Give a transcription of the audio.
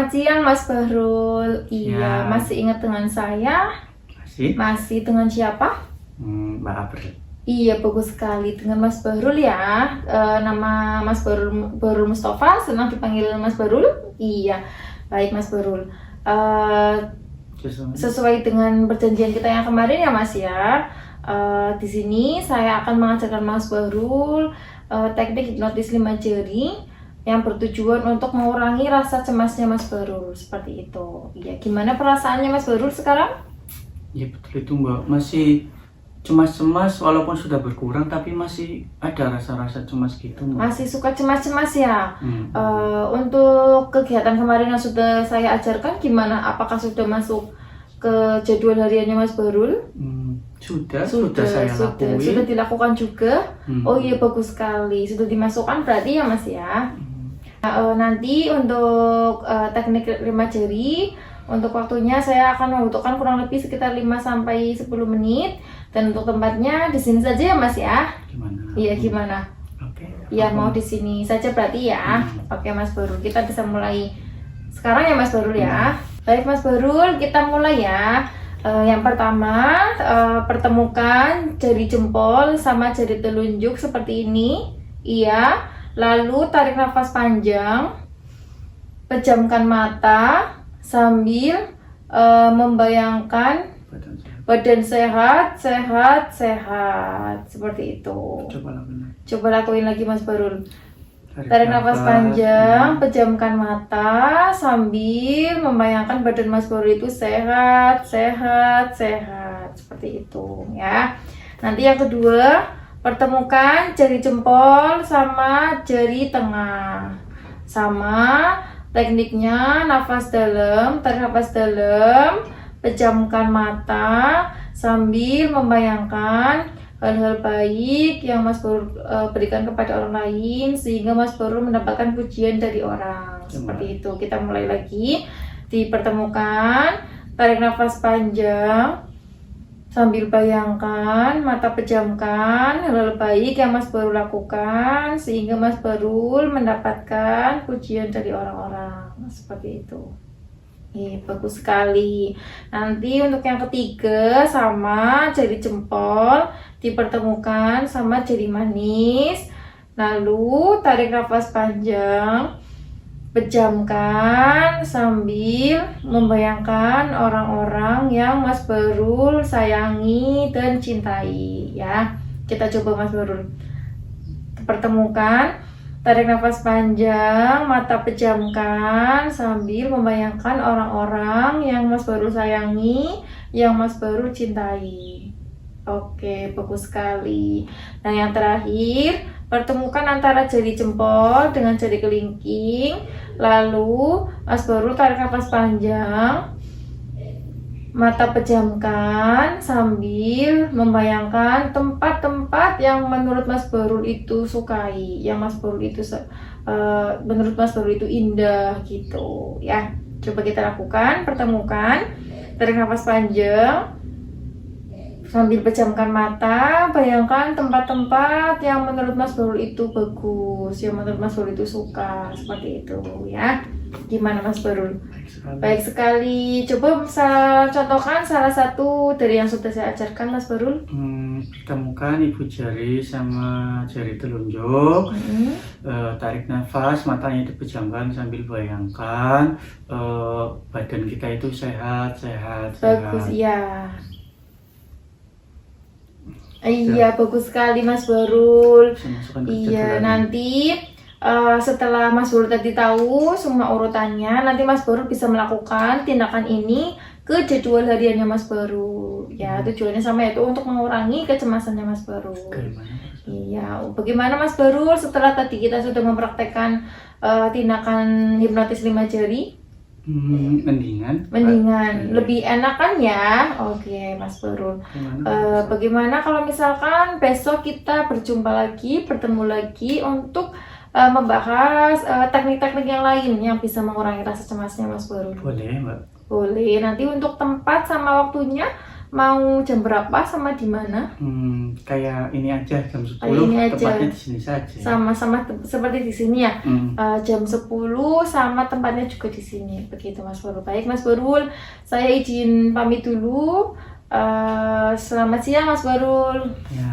Selamat siang Mas Bahrul. Iya, Siang. masih ingat dengan saya? Masih? Masih dengan siapa? Mbak April. Iya, bagus sekali dengan Mas Bahrul ya. Nama Mas Bahrul Mustafa, senang dipanggil Mas Bahrul. Iya, baik Mas Bahrul. Sesuai dengan perjanjian kita yang kemarin ya Mas ya. Di sini saya akan mengajarkan Mas Bahrul teknik hipnotis 5 jari yang bertujuan untuk mengurangi rasa cemasnya Mas Bahrul, seperti itu. Iya, gimana perasaannya Mas Bahrul sekarang? Ya betul itu Mbak, masih cemas-cemas walaupun sudah berkurang tapi masih ada rasa-rasa cemas gitu Mbak. Masih suka cemas-cemas ya? Untuk kegiatan kemarin yang sudah saya ajarkan gimana? Apakah sudah masuk ke jadwal hariannya Mas Bahrul? Sudah saya lakuin. Sudah dilakukan juga? Oh iya, bagus sekali. Sudah dimasukkan berarti ya Mas ya? Nanti untuk teknik 5 jari, untuk waktunya saya akan membutuhkan kurang lebih sekitar 5-10 menit, dan untuk tempatnya di sini saja ya Mas ya. Gimana? Iya, gimana? Oke. Iya, mau di sini saja berarti ya. Oke Mas Bahrul, kita bisa mulai sekarang ya Mas Bahrul ya. Baik Mas Bahrul, kita mulai ya. Yang pertama, pertemukan jari jempol sama jari telunjuk seperti ini. Iya. Lalu tarik nafas panjang, pejamkan mata sambil membayangkan badan sehat, seperti itu. Coba lakuin lagi Mas Bahrul. Tarik nafas panjang, pejamkan mata sambil membayangkan badan Mas Bahrul itu sehat, seperti itu ya. Nanti yang kedua, pertemukan jari jempol sama jari tengah. Sama tekniknya, nafas dalam, tarik nafas dalam, pejamkan mata sambil membayangkan hal-hal baik yang Mas Bahrul berikan kepada orang lain sehingga Mas Bahrul mendapatkan pujian dari orang. Seperti itu. Kita mulai lagi. Dipertemukan, tarik nafas panjang sambil bayangkan, mata pejamkan hal-hal baik yang Mas Bahrul lakukan sehingga Mas Bahrul mendapatkan pujian dari orang-orang. Seperti itu. Bagus sekali. Nanti untuk yang ketiga, sama jari jempol dipertemukan sama jari manis. Lalu tarik nafas panjang, pejamkan sambil membayangkan orang-orang yang Mas Bahrul sayangi dan cintai ya. Kita coba Mas Bahrul. Pertemukan, tarik nafas panjang, mata pejamkan sambil membayangkan orang-orang yang Mas Bahrul sayangi, yang Mas Bahrul cintai. Oke, bagus sekali. Nah, yang terakhir, pertemukan antara jari jempol dengan jari kelingking. Lalu Mas Bahrul tarik nafas panjang, mata pejamkan sambil membayangkan tempat-tempat yang menurut Mas Bahrul itu sukai, yang Mas Bahrul itu menurut Mas Bahrul itu indah gitu ya. Coba kita lakukan. Pertemukan, tarik nafas panjang sambil pejamkan mata, bayangkan tempat-tempat yang menurut Mas Bahrul itu bagus, yang menurut Mas Bahrul itu suka, seperti itu ya. Gimana Mas Bahrul? Baik sekali. Coba contohkan salah satu dari yang sudah saya ajarkan Mas Bahrul. Pertemukan ibu jari sama jari telunjuk. Tarik nafas, matanya dipejamkan sambil bayangkan badan kita itu sehat. Bagus, iya. Iya, bagus sekali Mas Bahrul. Iya, nanti setelah Mas Bahrul tadi tahu semua urutannya, nanti Mas Bahrul bisa melakukan tindakan ini ke jadwal hariannya Mas Bahrul. Ya, tujuannya sama, yaitu untuk mengurangi kecemasannya Mas Bahrul. Iya, bagaimana Mas Bahrul setelah tadi kita sudah mempraktekkan tindakan hipnotis 5 jari? Mendingan. Lebih enak kan ya? Oke Mas Bahrul. Bagaimana kalau misalkan besok kita bertemu lagi untuk membahas teknik-teknik yang lain yang bisa mengurangi rasa cemasnya Mas Bahrul? Boleh Mbak. Boleh. Nanti untuk tempat sama waktunya mau jam berapa sama di mana? Kayak ini aja jam 10, Kayak ini aja. tepatnya di sini saja. Sama-sama seperti di sini ya. Hmm. Jam 10 sama tempatnya juga di sini. Begitu Mas Borul. Baik Mas Borul, saya izin pamit dulu. Selamat siang Mas Borul. Ya.